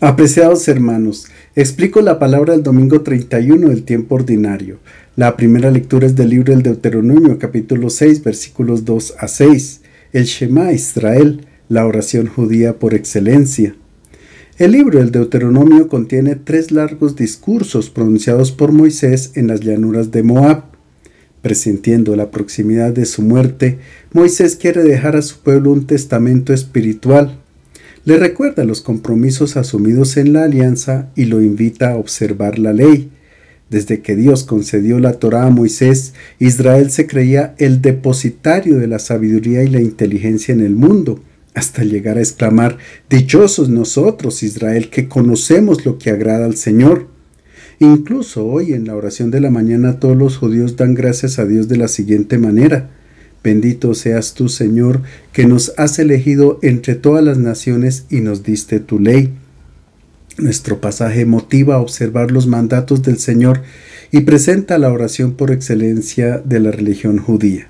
Apreciados hermanos, explico la palabra del domingo 31 del tiempo ordinario. La primera lectura es del libro del Deuteronomio, capítulo 6, versículos 2 a 6. El Shema Israel, la oración judía por excelencia. El libro del Deuteronomio contiene 3 largos discursos pronunciados por Moisés en las llanuras de Moab. Presintiendo la proximidad de su muerte, Moisés quiere dejar a su pueblo un testamento espiritual. Le recuerda los compromisos asumidos en la alianza y lo invita a observar la ley. Desde que Dios concedió la Torá a Moisés, Israel se creía el depositario de la sabiduría y la inteligencia en el mundo, hasta llegar a exclamar: «Dichosos nosotros, Israel, que conocemos lo que agrada al Señor». Incluso hoy en la oración de la mañana todos los judíos dan gracias a Dios de la siguiente manera: «Bendito seas tú, Señor, que nos has elegido entre todas las naciones y nos diste tu ley». Nuestro pasaje motiva a observar los mandatos del Señor y presenta la oración por excelencia de la religión judía.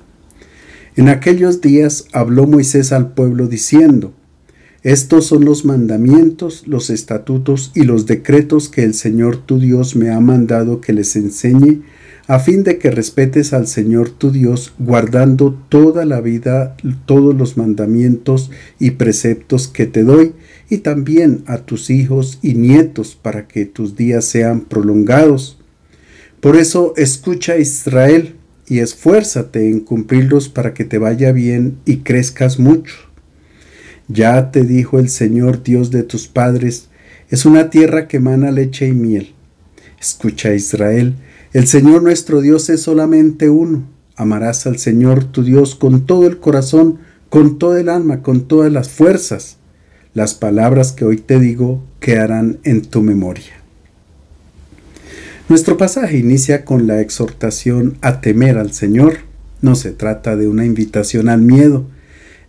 En aquellos días habló Moisés al pueblo diciendo: «Estos son los mandamientos, los estatutos y los decretos que el Señor tu Dios me ha mandado que les enseñe, a fin de que respetes al Señor tu Dios, guardando toda la vida todos los mandamientos y preceptos que te doy, y también a tus hijos y nietos, para que tus días sean prolongados. Por eso escucha, Israel, y esfuérzate en cumplirlos para que te vaya bien y crezcas mucho. Ya te dijo el Señor Dios de tus padres, es una tierra que emana leche y miel. Escucha, Israel, el Señor nuestro Dios es solamente uno. Amarás al Señor tu Dios con todo el corazón, con todo el alma, con todas las fuerzas. Las palabras que hoy te digo quedarán en tu memoria». Nuestro pasaje inicia con la exhortación a temer al Señor. No se trata de una invitación al miedo.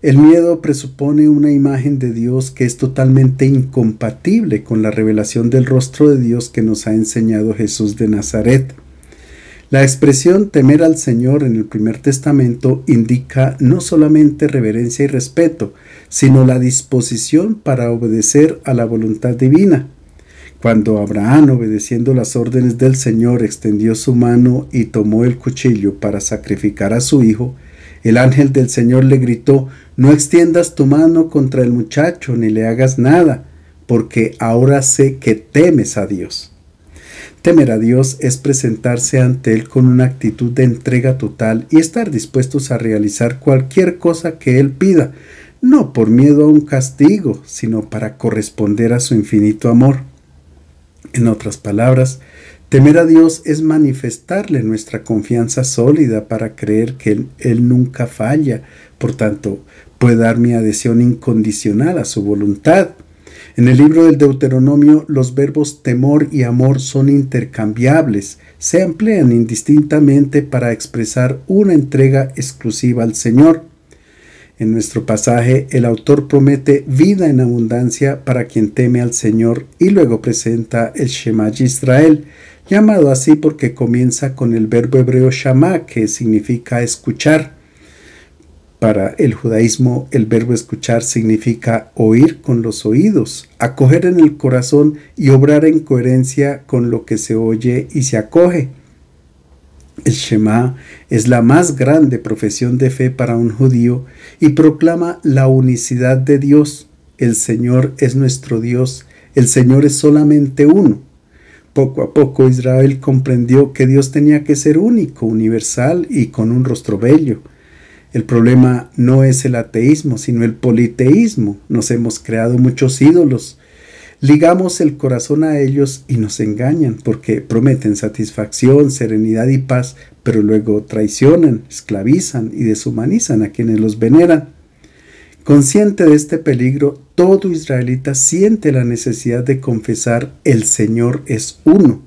El miedo presupone una imagen de Dios que es totalmente incompatible con la revelación del rostro de Dios que nos ha enseñado Jesús de Nazaret. La expresión temer al Señor en el Primer Testamento indica no solamente reverencia y respeto, sino la disposición para obedecer a la voluntad divina. Cuando Abraham, obedeciendo las órdenes del Señor, extendió su mano y tomó el cuchillo para sacrificar a su hijo, el ángel del Señor le gritó: «No extiendas tu mano contra el muchacho ni le hagas nada, porque ahora sé que temes a Dios». Temer a Dios es presentarse ante Él con una actitud de entrega total y estar dispuestos a realizar cualquier cosa que Él pida, no por miedo a un castigo, sino para corresponder a su infinito amor. En otras palabras, temer a Dios es manifestarle nuestra confianza sólida para creer que Él nunca falla, por tanto, puede dar mi adhesión incondicional a su voluntad. En el libro del Deuteronomio, los verbos temor y amor son intercambiables, se emplean indistintamente para expresar una entrega exclusiva al Señor. En nuestro pasaje, el autor promete vida en abundancia para quien teme al Señor y luego presenta el Shema Israel, llamado así porque comienza con el verbo hebreo shama, que significa escuchar. Para el judaísmo, el verbo escuchar significa oír con los oídos, acoger en el corazón y obrar en coherencia con lo que se oye y se acoge. El Shema es la más grande profesión de fe para un judío y proclama la unicidad de Dios. El Señor es nuestro Dios, el Señor es solamente uno. Poco a poco Israel comprendió que Dios tenía que ser único, universal y con un rostro bello. El problema no es el ateísmo, sino el politeísmo. Nos hemos creado muchos ídolos. Ligamos el corazón a ellos y nos engañan porque prometen satisfacción, serenidad y paz, pero luego traicionan, esclavizan y deshumanizan a quienes los veneran. Consciente de este peligro, todo israelita siente la necesidad de confesar: el Señor es uno.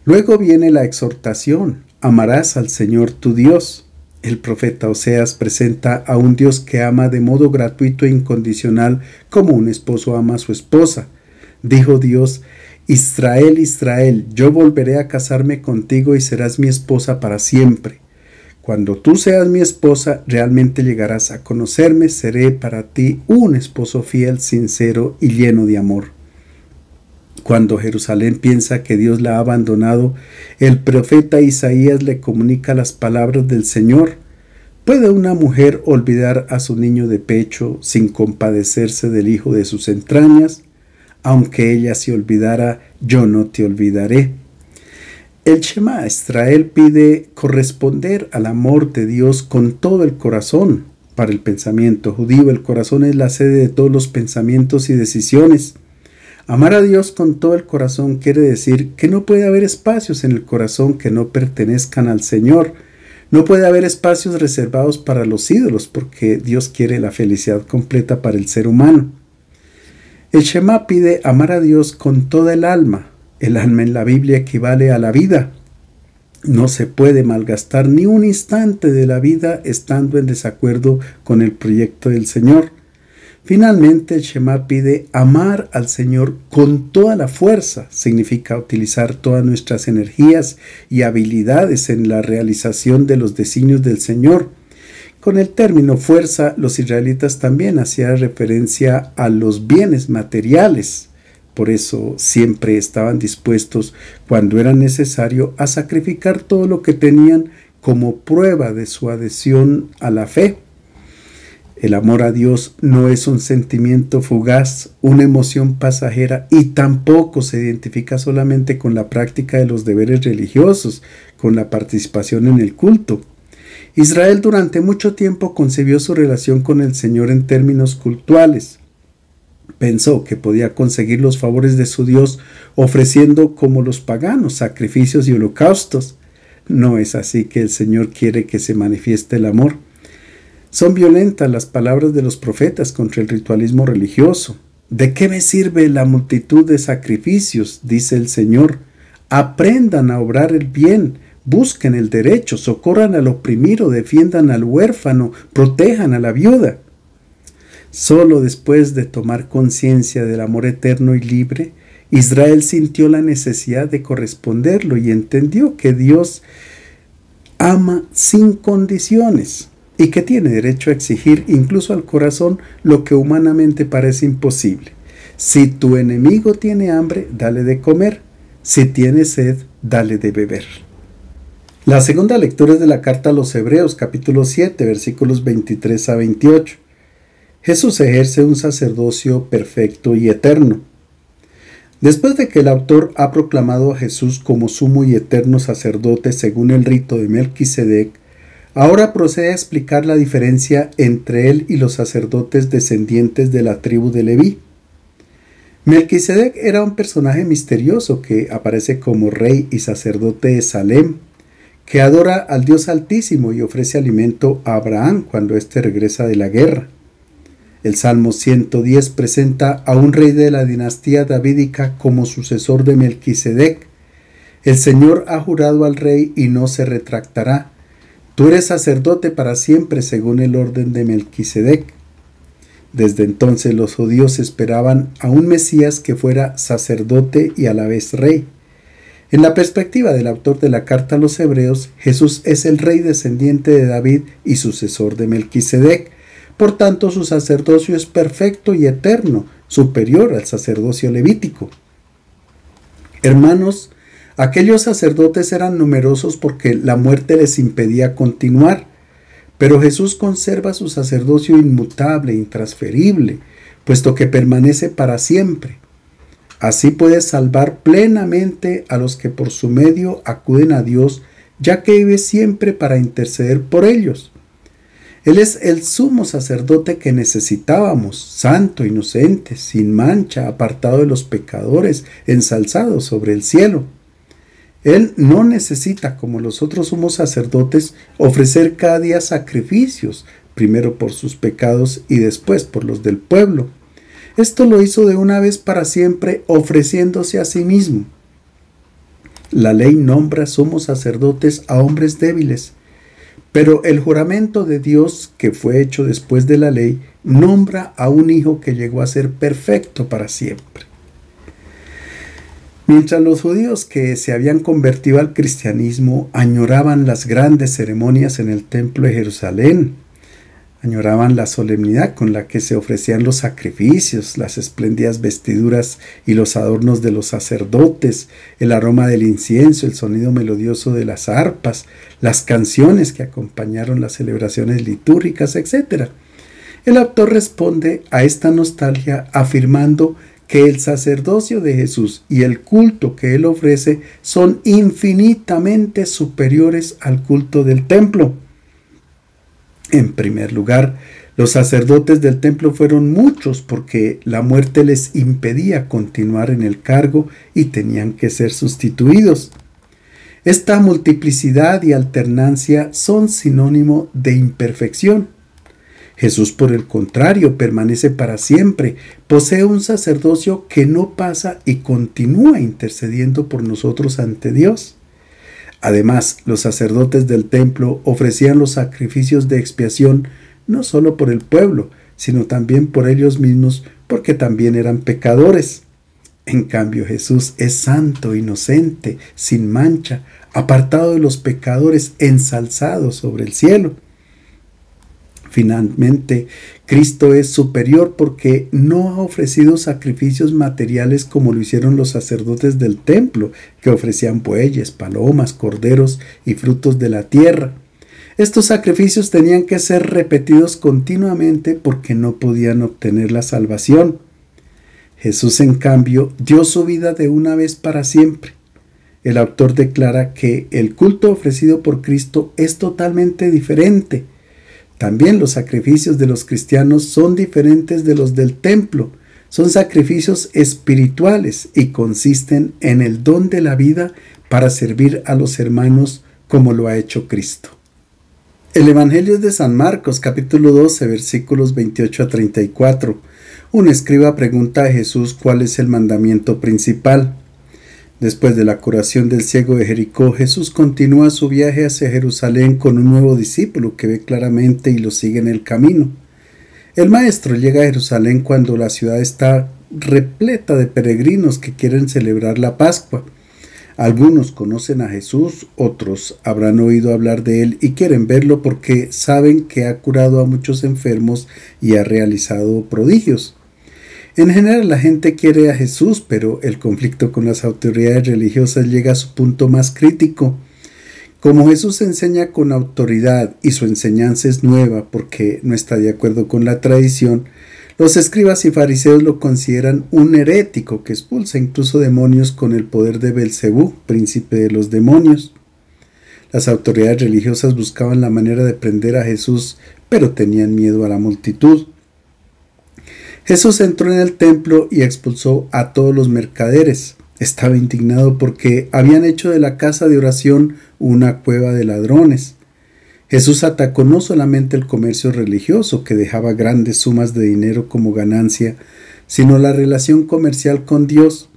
Luego viene la exhortación: amarás al Señor tu Dios. El profeta Oseas presenta a un Dios que ama de modo gratuito e incondicional como un esposo ama a su esposa. Dijo Dios: Israel, Israel, yo volveré a casarme contigo y serás mi esposa para siempre. Cuando tú seas mi esposa, realmente llegarás a conocerme, seré para ti un esposo fiel, sincero y lleno de amor. Cuando Jerusalén piensa que Dios la ha abandonado, el profeta Isaías le comunica las palabras del Señor. ¿Puede una mujer olvidar a su niño de pecho sin compadecerse del hijo de sus entrañas? Aunque ella se olvidara, yo no te olvidaré. El Shema Israel pide corresponder al amor de Dios con todo el corazón. Para el pensamiento judío, el corazón es la sede de todos los pensamientos y decisiones. Amar a Dios con todo el corazón quiere decir que no puede haber espacios en el corazón que no pertenezcan al Señor. No puede haber espacios reservados para los ídolos, porque Dios quiere la felicidad completa para el ser humano. El Shema pide amar a Dios con toda el alma. El alma en la Biblia equivale a la vida. No se puede malgastar ni un instante de la vida estando en desacuerdo con el proyecto del Señor. Finalmente, el Shema pide amar al Señor con toda la fuerza. Significa utilizar todas nuestras energías y habilidades en la realización de los designios del Señor. Con el término fuerza, los israelitas también hacían referencia a los bienes materiales. Por eso siempre estaban dispuestos, cuando era necesario, a sacrificar todo lo que tenían como prueba de su adhesión a la fe. El amor a Dios no es un sentimiento fugaz, una emoción pasajera, y tampoco se identifica solamente con la práctica de los deberes religiosos, con la participación en el culto. Israel durante mucho tiempo concibió su relación con el Señor en términos cultuales. Pensó que podía conseguir los favores de su Dios ofreciendo, como los paganos, sacrificios y holocaustos. No es así que el Señor quiere que se manifieste el amor. Son violentas las palabras de los profetas contra el ritualismo religioso. ¿De qué me sirve la multitud de sacrificios?, dice el Señor. Aprendan a obrar el bien, busquen el derecho, socorran al oprimido, defiendan al huérfano, protejan a la viuda. Solo después de tomar conciencia del amor eterno y libre, Israel sintió la necesidad de corresponderlo y entendió que Dios ama sin condiciones y que tiene derecho a exigir incluso al corazón lo que humanamente parece imposible. Si tu enemigo tiene hambre, dale de comer. Si tiene sed, dale de beber. La segunda lectura es de la carta a los Hebreos, capítulo 7, versículos 23 a 28. Jesús ejerce un sacerdocio perfecto y eterno. Después de que el autor ha proclamado a Jesús como sumo y eterno sacerdote según el rito de Melquisedec, ahora procede a explicar la diferencia entre él y los sacerdotes descendientes de la tribu de Leví. Melquisedec era un personaje misterioso que aparece como rey y sacerdote de Salem, que adora al Dios Altísimo y ofrece alimento a Abraham cuando éste regresa de la guerra. El Salmo 110 presenta a un rey de la dinastía davídica como sucesor de Melquisedec. El Señor ha jurado al rey y no se retractará. Tú eres sacerdote para siempre según el orden de Melquisedec. Desde entonces los judíos esperaban a un Mesías que fuera sacerdote y a la vez rey. En la perspectiva del autor de la carta a los Hebreos, Jesús es el rey descendiente de David y sucesor de Melquisedec. Por tanto, su sacerdocio es perfecto y eterno, superior al sacerdocio levítico. Hermanos, aquellos sacerdotes eran numerosos porque la muerte les impedía continuar, pero Jesús conserva su sacerdocio inmutable, intransferible, puesto que permanece para siempre. Así puede salvar plenamente a los que por su medio acuden a Dios, ya que vive siempre para interceder por ellos. Él es el sumo sacerdote que necesitábamos, santo, inocente, sin mancha, apartado de los pecadores, ensalzado sobre el cielo. Él no necesita, como los otros sumos sacerdotes, ofrecer cada día sacrificios, primero por sus pecados y después por los del pueblo. Esto lo hizo de una vez para siempre, ofreciéndose a sí mismo. La ley nombra sumos sacerdotes a hombres débiles, pero el juramento de Dios, que fue hecho después de la ley, nombra a un hijo que llegó a ser perfecto para siempre. Mientras los judíos que se habían convertido al cristianismo añoraban las grandes ceremonias en el templo de Jerusalén, Añoraban la solemnidad con la que se ofrecían los sacrificios, las espléndidas vestiduras y los adornos de los sacerdotes, el aroma del incienso, el sonido melodioso de las arpas, las canciones que acompañaron las celebraciones litúrgicas, etc. El autor responde a esta nostalgia afirmando que el sacerdocio de Jesús y el culto que él ofrece son infinitamente superiores al culto del templo. En primer lugar, los sacerdotes del templo fueron muchos porque la muerte les impedía continuar en el cargo y tenían que ser sustituidos. Esta multiplicidad y alternancia son sinónimo de imperfección. Jesús, por el contrario, permanece para siempre, posee un sacerdocio que no pasa y continúa intercediendo por nosotros ante Dios. Además, los sacerdotes del templo ofrecían los sacrificios de expiación no solo por el pueblo, sino también por ellos mismos, porque también eran pecadores. En cambio, Jesús es santo, inocente, sin mancha, apartado de los pecadores, ensalzado sobre el cielo. Finalmente, Cristo es superior porque no ha ofrecido sacrificios materiales como lo hicieron los sacerdotes del templo, que ofrecían bueyes, palomas, corderos y frutos de la tierra. Estos sacrificios tenían que ser repetidos continuamente porque no podían obtener la salvación. Jesús, en cambio, dio su vida de una vez para siempre. El autor declara que el culto ofrecido por Cristo es totalmente diferente. También los sacrificios de los cristianos son diferentes de los del templo. Son sacrificios espirituales y consisten en el don de la vida para servir a los hermanos como lo ha hecho Cristo. El Evangelio es de San Marcos, capítulo 12, versículos 28 a 34. Un escriba pregunta a Jesús cuál es el mandamiento principal. Después de la curación del ciego de Jericó, Jesús continúa su viaje hacia Jerusalén con un nuevo discípulo que ve claramente y lo sigue en el camino. El maestro llega a Jerusalén cuando la ciudad está repleta de peregrinos que quieren celebrar la Pascua. Algunos conocen a Jesús, otros habrán oído hablar de él y quieren verlo porque saben que ha curado a muchos enfermos y ha realizado prodigios. En general la gente quiere a Jesús, pero el conflicto con las autoridades religiosas llega a su punto más crítico. Como Jesús enseña con autoridad y su enseñanza es nueva porque no está de acuerdo con la tradición, los escribas y fariseos lo consideran un herético que expulsa incluso demonios con el poder de Belcebú, príncipe de los demonios. Las autoridades religiosas buscaban la manera de prender a Jesús, pero tenían miedo a la multitud. Jesús entró en el templo y expulsó a todos los mercaderes. Estaba indignado porque habían hecho de la casa de oración una cueva de ladrones. Jesús atacó no solamente el comercio religioso, que dejaba grandes sumas de dinero como ganancia, sino la relación comercial con Dios.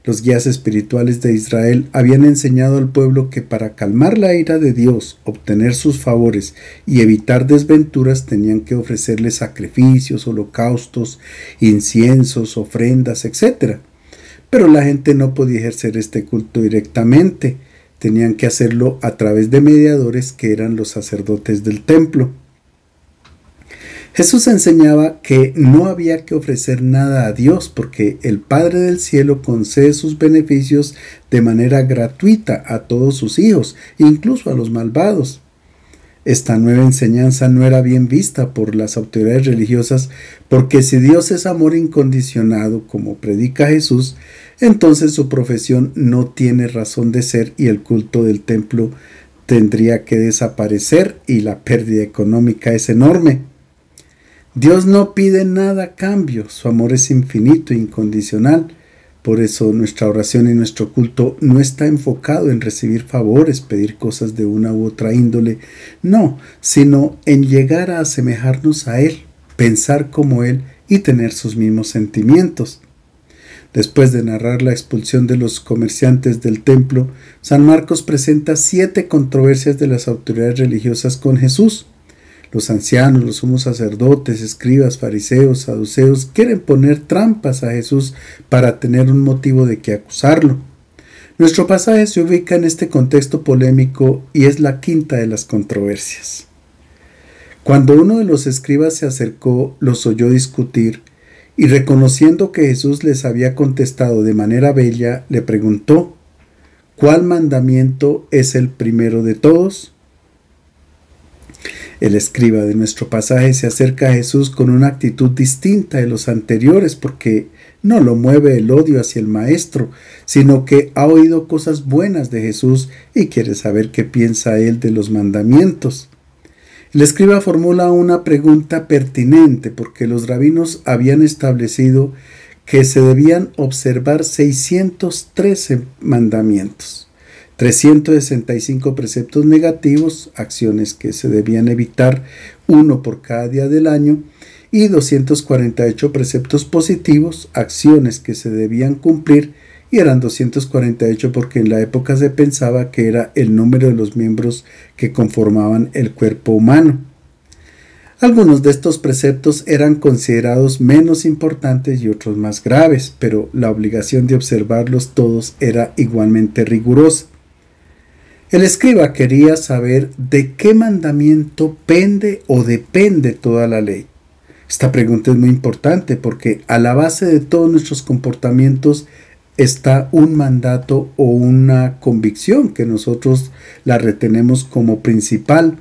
Los guías espirituales de Israel habían enseñado al pueblo que para calmar la ira de Dios, obtener sus favores y evitar desventuras tenían que ofrecerle sacrificios, holocaustos, inciensos, ofrendas, etc. Pero la gente no podía ejercer este culto directamente, tenían que hacerlo a través de mediadores que eran los sacerdotes del templo. Jesús enseñaba que no había que ofrecer nada a Dios porque el Padre del Cielo concede sus beneficios de manera gratuita a todos sus hijos, incluso a los malvados. Esta nueva enseñanza no era bien vista por las autoridades religiosas porque si Dios es amor incondicionado, como predica Jesús, entonces su profesión no tiene razón de ser y el culto del templo tendría que desaparecer y la pérdida económica es enorme. Dios no pide nada a cambio, su amor es infinito e incondicional. Por eso nuestra oración y nuestro culto no está enfocado en recibir favores, pedir cosas de una u otra índole, no, sino en llegar a asemejarnos a Él, pensar como Él y tener sus mismos sentimientos. Después de narrar la expulsión de los comerciantes del templo, San Marcos presenta 7 controversias de las autoridades religiosas con Jesús. Los ancianos, los sumos sacerdotes, escribas, fariseos, saduceos quieren poner trampas a Jesús para tener un motivo de que acusarlo. Nuestro pasaje se ubica en este contexto polémico y es la quinta de las controversias. Cuando uno de los escribas se acercó, los oyó discutir, y reconociendo que Jesús les había contestado de manera bella, le preguntó: ¿cuál mandamiento es el primero de todos? El escriba de nuestro pasaje se acerca a Jesús con una actitud distinta de los anteriores, porque no lo mueve el odio hacia el maestro, sino que ha oído cosas buenas de Jesús y quiere saber qué piensa él de los mandamientos. El escriba formula una pregunta pertinente, porque los rabinos habían establecido que se debían observar 613 mandamientos, 365 preceptos negativos, acciones que se debían evitar, uno por cada día del año, y 248 preceptos positivos, acciones que se debían cumplir, y eran 248 porque en la época se pensaba que era el número de los miembros que conformaban el cuerpo humano. Algunos de estos preceptos eran considerados menos importantes y otros más graves, pero la obligación de observarlos todos era igualmente rigurosa. El escriba quería saber de qué mandamiento pende o depende toda la ley. Esta pregunta es muy importante porque a la base de todos nuestros comportamientos está un mandato o una convicción que nosotros la retenemos como principal.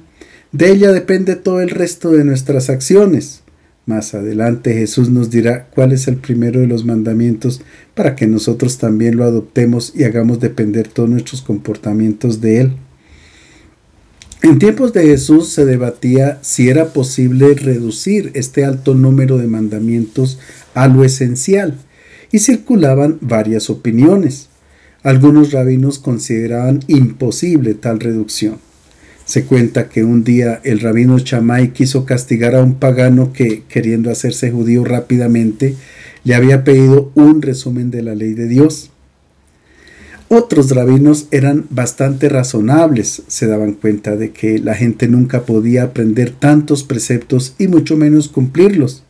De ella depende todo el resto de nuestras acciones. Más adelante Jesús nos dirá cuál es el primero de los mandamientos para que nosotros también lo adoptemos y hagamos depender todos nuestros comportamientos de él. En tiempos de Jesús se debatía si era posible reducir este alto número de mandamientos a lo esencial, y circulaban varias opiniones. Algunos rabinos consideraban imposible tal reducción. Se cuenta que un día el rabino Shammai quiso castigar a un pagano que, queriendo hacerse judío rápidamente, le había pedido un resumen de la ley de Dios. Otros rabinos eran bastante razonables, se daban cuenta de que la gente nunca podía aprender tantos preceptos y mucho menos cumplirlos.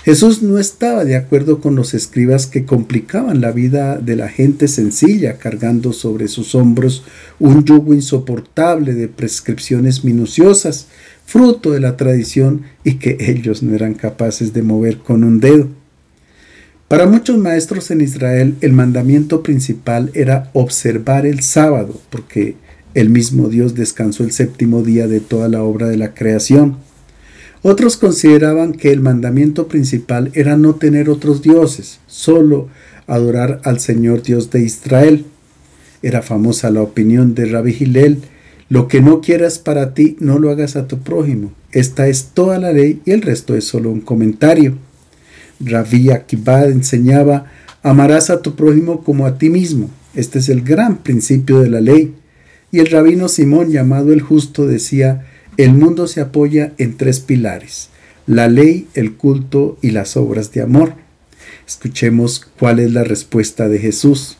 Jesús no estaba de acuerdo con los escribas que complicaban la vida de la gente sencilla, cargando sobre sus hombros un yugo insoportable de prescripciones minuciosas, fruto de la tradición y que ellos no eran capaces de mover con un dedo. Para muchos maestros en Israel, el mandamiento principal era observar el sábado, porque el mismo Dios descansó el séptimo día de toda la obra de la creación. Otros consideraban que el mandamiento principal era no tener otros dioses, solo adorar al Señor Dios de Israel. Era famosa la opinión de Rabbi Hillel: lo que no quieras para ti, no lo hagas a tu prójimo. Esta es toda la ley y el resto es solo un comentario. Rabbi Akiva enseñaba: amarás a tu prójimo como a ti mismo. Este es el gran principio de la ley. Y el rabino Simón, llamado el Justo, decía: el mundo se apoya en tres pilares: la ley, el culto y las obras de amor. Escuchemos cuál es la respuesta de Jesús.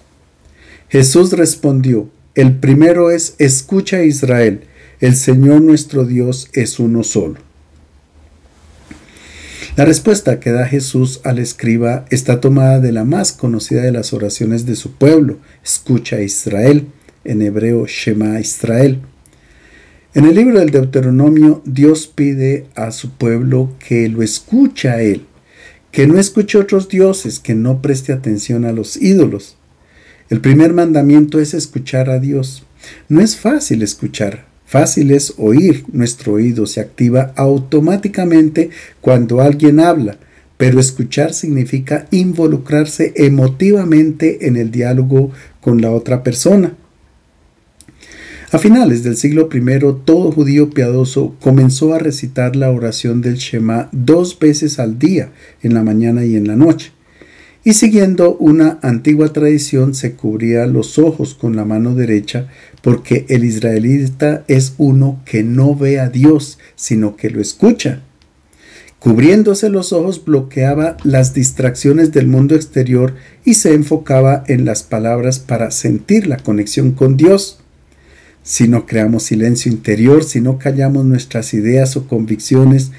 Jesús respondió: el primero es: escucha, Israel, el Señor nuestro Dios es uno solo. La respuesta que da Jesús al escriba está tomada de la más conocida de las oraciones de su pueblo: escucha, Israel, en hebreo Shema Israel. En el libro del Deuteronomio, Dios pide a su pueblo que lo escuche a él, que no escuche otros dioses, que no preste atención a los ídolos. El primer mandamiento es escuchar a Dios. No es fácil escuchar, fácil es oír. Nuestro oído se activa automáticamente cuando alguien habla, pero escuchar significa involucrarse emotivamente en el diálogo con la otra persona. A finales del siglo I, todo judío piadoso comenzó a recitar la oración del Shema 2 veces al día, en la mañana y en la noche. Y siguiendo una antigua tradición, se cubría los ojos con la mano derecha, porque el israelita es uno que no ve a Dios, sino que lo escucha. Cubriéndose los ojos bloqueaba las distracciones del mundo exterior y se enfocaba en las palabras para sentir la conexión con Dios. Si no creamos silencio interior, si no callamos nuestras ideas o convicciones,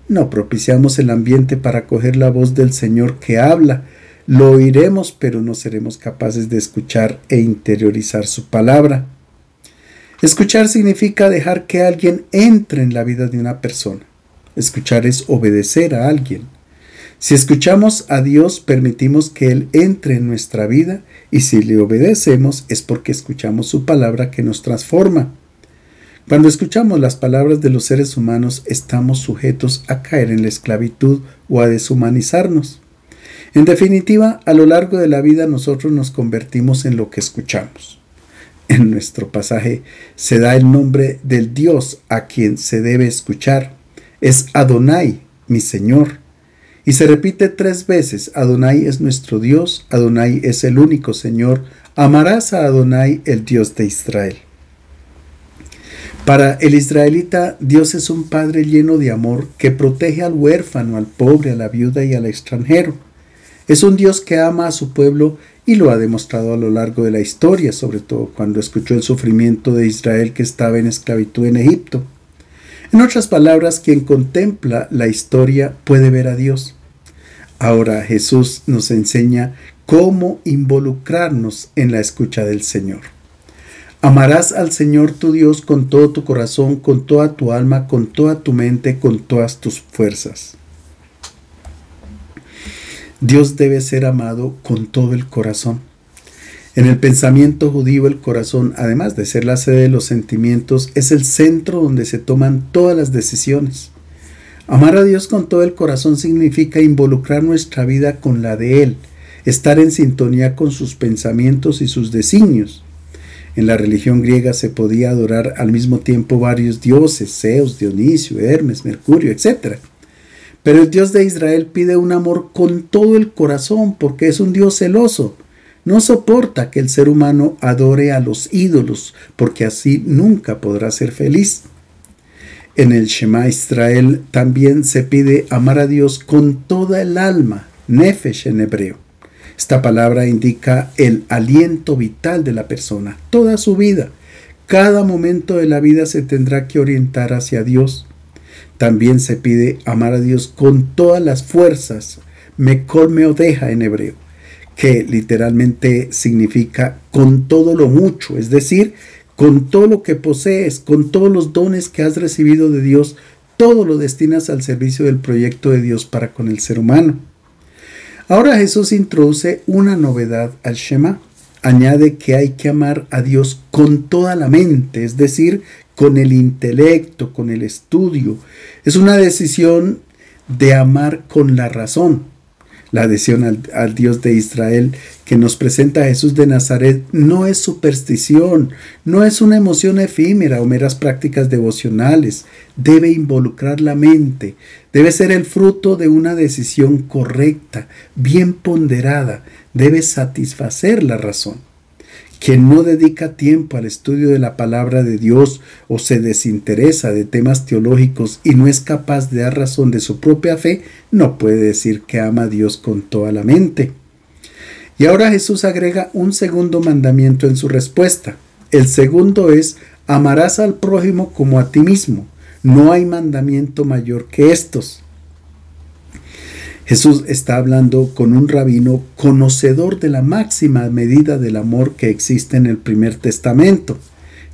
no propiciamos el ambiente para acoger la voz del Señor que habla. Lo oiremos, pero no seremos capaces de escuchar e interiorizar su palabra. Escuchar significa dejar que alguien entre en la vida de una persona. Escuchar es obedecer a alguien. Si escuchamos a Dios, permitimos que Él entre en nuestra vida, y si le obedecemos es porque escuchamos su palabra que nos transforma. Cuando escuchamos las palabras de los seres humanos, estamos sujetos a caer en la esclavitud o a deshumanizarnos. En definitiva, a lo largo de la vida nosotros nos convertimos en lo que escuchamos. En nuestro pasaje se da el nombre del Dios a quien se debe escuchar. Es Adonai, mi Señor. Y se repite 3 veces: Adonai es nuestro Dios, Adonai es el único Señor, amarás a Adonai, el Dios de Israel. Para el israelita, Dios es un Padre lleno de amor que protege al huérfano, al pobre, a la viuda y al extranjero. Es un Dios que ama a su pueblo y lo ha demostrado a lo largo de la historia, sobre todo cuando escuchó el sufrimiento de Israel que estaba en esclavitud en Egipto. En otras palabras, quien contempla la historia puede ver a Dios. Ahora Jesús nos enseña cómo involucrarnos en la escucha del Señor. Amarás al Señor tu Dios con todo tu corazón, con toda tu alma, con toda tu mente, con todas tus fuerzas. Dios debe ser amado con todo el corazón. En el pensamiento judío, el corazón, además de ser la sede de los sentimientos, es el centro donde se toman todas las decisiones. Amar a Dios con todo el corazón significa involucrar nuestra vida con la de Él, estar en sintonía con sus pensamientos y sus designios. En la religión griega se podía adorar al mismo tiempo varios dioses: Zeus, Dionisio, Hermes, Mercurio, etc. Pero el Dios de Israel pide un amor con todo el corazón porque es un Dios celoso. No soporta que el ser humano adore a los ídolos, porque así nunca podrá ser feliz. En el Shema Israel también se pide amar a Dios con toda el alma, nefesh en hebreo. Esta palabra indica el aliento vital de la persona, toda su vida. Cada momento de la vida se tendrá que orientar hacia Dios. También se pide amar a Dios con todas las fuerzas, mekol meodeja en hebreo, que literalmente significa con todo lo mucho, es decir, con todo lo que posees, con todos los dones que has recibido de Dios, todo lo destinas al servicio del proyecto de Dios para con el ser humano. Ahora Jesús introduce una novedad al Shema. Añade que hay que amar a Dios con toda la mente, es decir, con el intelecto, con el estudio. Es una decisión de amar con la razón. La adhesión al Dios de Israel que nos presenta Jesús de Nazaret no es superstición, no es una emoción efímera o meras prácticas devocionales. Debe involucrar la mente, debe ser el fruto de una decisión correcta, bien ponderada, debe satisfacer la razón. Quien no dedica tiempo al estudio de la palabra de Dios o se desinteresa de temas teológicos y no es capaz de dar razón de su propia fe, no puede decir que ama a Dios con toda la mente. Y ahora Jesús agrega un segundo mandamiento en su respuesta. El segundo es: amarás al prójimo como a ti mismo. No hay mandamiento mayor que estos. Jesús está hablando con un rabino conocedor de la máxima medida del amor que existe en el Primer Testamento.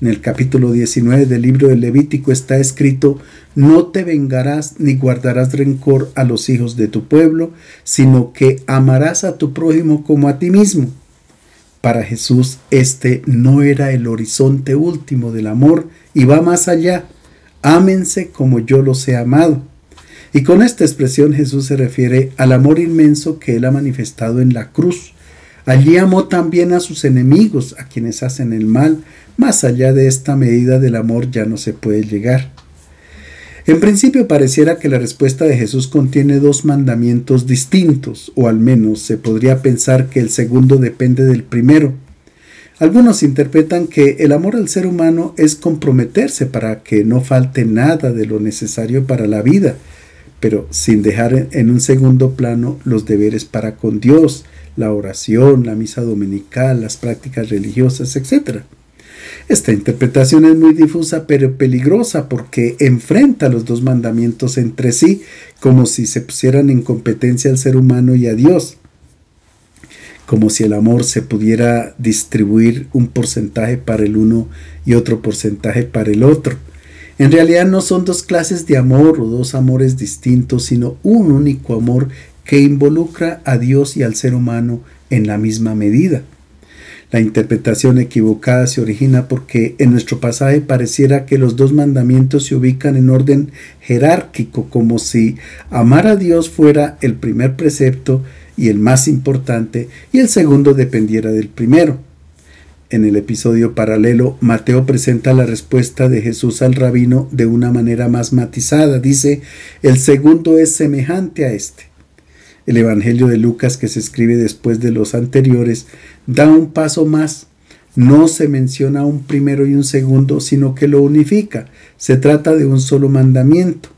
En el capítulo 19 del libro del Levítico está escrito: no te vengarás ni guardarás rencor a los hijos de tu pueblo, sino que amarás a tu prójimo como a ti mismo. Para Jesús este no era el horizonte último del amor y va más allá. Ámense como yo los he amado. Y con esta expresión Jesús se refiere al amor inmenso que Él ha manifestado en la cruz. Allí amó también a sus enemigos, a quienes hacen el mal. Más allá de esta medida del amor ya no se puede llegar. En principio pareciera que la respuesta de Jesús contiene 2 mandamientos distintos, o al menos se podría pensar que el segundo depende del primero. Algunos interpretan que el amor al ser humano es comprometerse para que no falte nada de lo necesario para la vida, pero sin dejar en un segundo plano los deberes para con Dios, la oración, la misa dominical, las prácticas religiosas, etc. Esta interpretación es muy difusa pero peligrosa porque enfrenta los 2 mandamientos entre sí, como si se pusieran en competencia al ser humano y a Dios, como si el amor se pudiera distribuir un porcentaje para el uno y otro porcentaje para el otro. En realidad no son dos clases de amor o dos amores distintos, sino un único amor que involucra a Dios y al ser humano en la misma medida. La interpretación equivocada se origina porque en nuestro pasaje pareciera que los dos mandamientos se ubican en orden jerárquico, como si amar a Dios fuera el primer precepto y el más importante, y el segundo dependiera del primero. En el episodio paralelo, Mateo presenta la respuesta de Jesús al rabino de una manera más matizada. Dice, el segundo es semejante a este. El Evangelio de Lucas, que se escribe después de los anteriores, da un paso más. No se menciona un primero y un segundo, sino que lo unifica. Se trata de un solo mandamiento.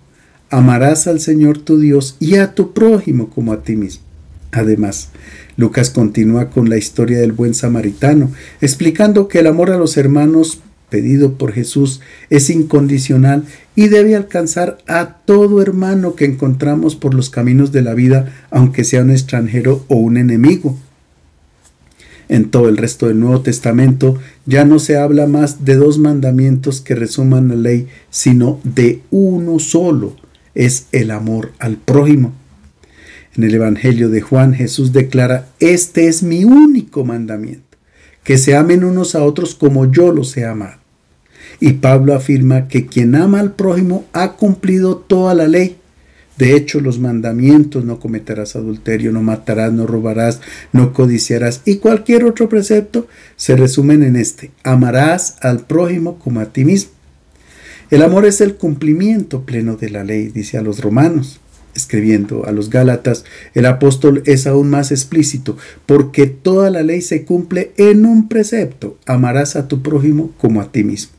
Amarás al Señor tu Dios y a tu prójimo como a ti mismo. Además, Lucas continúa con la historia del buen samaritano, explicando que el amor a los hermanos pedido por Jesús es incondicional y debe alcanzar a todo hermano que encontramos por los caminos de la vida, aunque sea un extranjero o un enemigo. En todo el resto del Nuevo Testamento ya no se habla más de dos mandamientos que resuman la ley, sino de uno solo, es el amor al prójimo. En el Evangelio de Juan, Jesús declara, este es mi único mandamiento, que se amen unos a otros como yo los he amado. Y Pablo afirma que quien ama al prójimo ha cumplido toda la ley. De hecho, los mandamientos, no cometerás adulterio, no matarás, no robarás, no codiciarás y cualquier otro precepto se resumen en este, amarás al prójimo como a ti mismo. El amor es el cumplimiento pleno de la ley, dice a los romanos. Escribiendo a los Gálatas, el apóstol es aún más explícito, porque toda la ley se cumple en un precepto, amarás a tu prójimo como a ti mismo.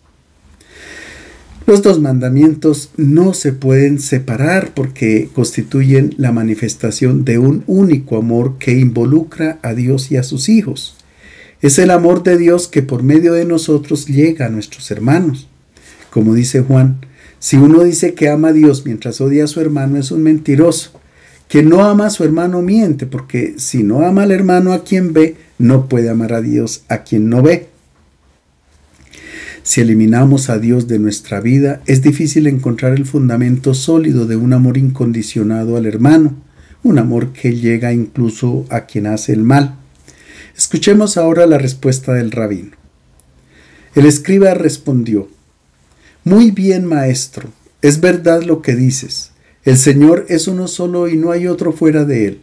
Los dos mandamientos no se pueden separar porque constituyen la manifestación de un único amor que involucra a Dios y a sus hijos. Es el amor de Dios que por medio de nosotros llega a nuestros hermanos. Como dice Juan, si uno dice que ama a Dios mientras odia a su hermano es un mentiroso. Quien no ama a su hermano miente, porque si no ama al hermano a quien ve, no puede amar a Dios a quien no ve. Si eliminamos a Dios de nuestra vida, es difícil encontrar el fundamento sólido de un amor incondicionado al hermano, un amor que llega incluso a quien hace el mal. Escuchemos ahora la respuesta del rabino. El escriba respondió, muy bien, maestro, es verdad lo que dices. El Señor es uno solo y no hay otro fuera de él.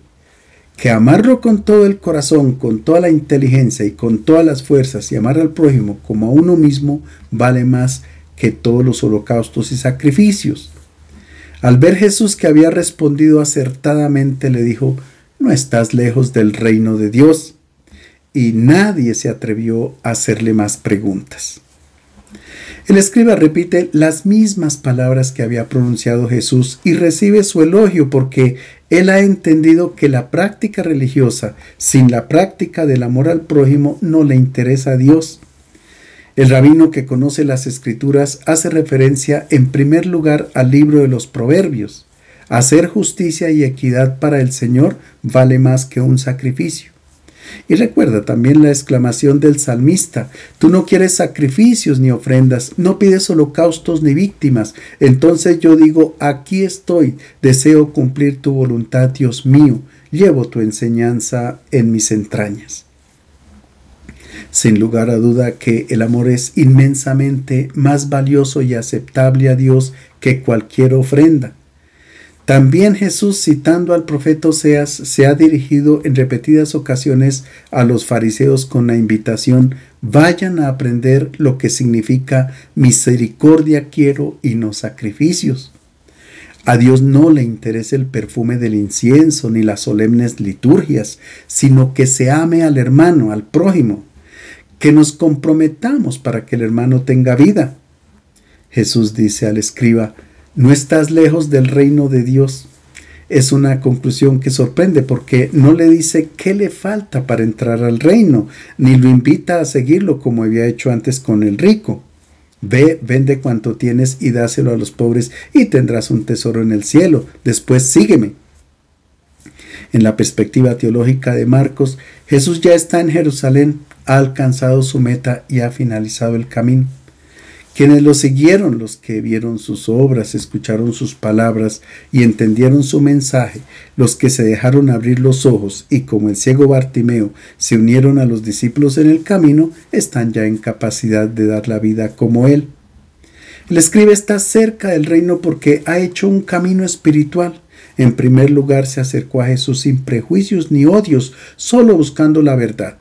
Que amarlo con todo el corazón, con toda la inteligencia y con todas las fuerzas y amar al prójimo como a uno mismo vale más que todos los holocaustos y sacrificios. Al ver Jesús que había respondido acertadamente, le dijo, no estás lejos del reino de Dios. Y nadie se atrevió a hacerle más preguntas. El escriba repite las mismas palabras que había pronunciado Jesús y recibe su elogio porque él ha entendido que la práctica religiosa sin la práctica del amor al prójimo no le interesa a Dios. El rabino que conoce las Escrituras hace referencia en primer lugar al libro de los Proverbios. Hacer justicia y equidad para el Señor vale más que un sacrificio. Y recuerda también la exclamación del salmista, tú no quieres sacrificios ni ofrendas, no pides holocaustos ni víctimas. Entonces yo digo, aquí estoy, deseo cumplir tu voluntad, Dios mío, llevo tu enseñanza en mis entrañas. Sin lugar a duda que el amor es inmensamente más valioso y aceptable a Dios que cualquier ofrenda. También Jesús, citando al profeta Oseas, se ha dirigido en repetidas ocasiones a los fariseos con la invitación, vayan a aprender lo que significa misericordia quiero y no sacrificios. A Dios no le interesa el perfume del incienso ni las solemnes liturgias, sino que se ame al hermano, al prójimo, que nos comprometamos para que el hermano tenga vida. Jesús dice al escriba, no estás lejos del reino de Dios. Es una conclusión que sorprende porque no le dice qué le falta para entrar al reino, ni lo invita a seguirlo como había hecho antes con el rico. Ve, vende cuanto tienes y dáselo a los pobres y tendrás un tesoro en el cielo. Después sígueme. En la perspectiva teológica de Marcos, Jesús ya está en Jerusalén, ha alcanzado su meta y ha finalizado el camino. Quienes lo siguieron, los que vieron sus obras, escucharon sus palabras y entendieron su mensaje, los que se dejaron abrir los ojos y como el ciego Bartimeo se unieron a los discípulos en el camino, están ya en capacidad de dar la vida como él. El escriba está cerca del reino porque ha hecho un camino espiritual. En primer lugar, se acercó a Jesús sin prejuicios ni odios, solo buscando la verdad.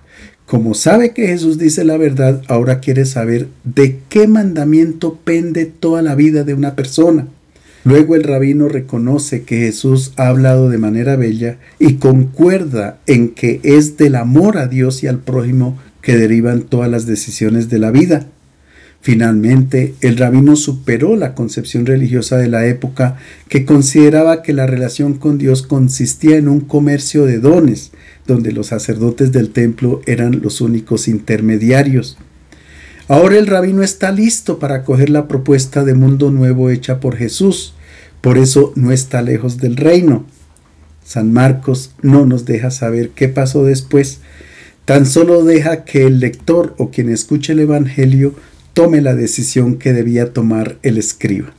Como sabe que Jesús dice la verdad, ahora quiere saber de qué mandamiento pende toda la vida de una persona. Luego el rabino reconoce que Jesús ha hablado de manera bella y concuerda en que es del amor a Dios y al prójimo que derivan todas las decisiones de la vida. Finalmente, el rabino superó la concepción religiosa de la época que consideraba que la relación con Dios consistía en un comercio de dones, donde los sacerdotes del templo eran los únicos intermediarios. Ahora el rabino está listo para acoger la propuesta de mundo nuevo hecha por Jesús, por eso no está lejos del reino. San Marcos no nos deja saber qué pasó después, tan solo deja que el lector o quien escuche el Evangelio tome la decisión que debía tomar el escriba.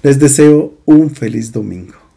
Les deseo un feliz domingo.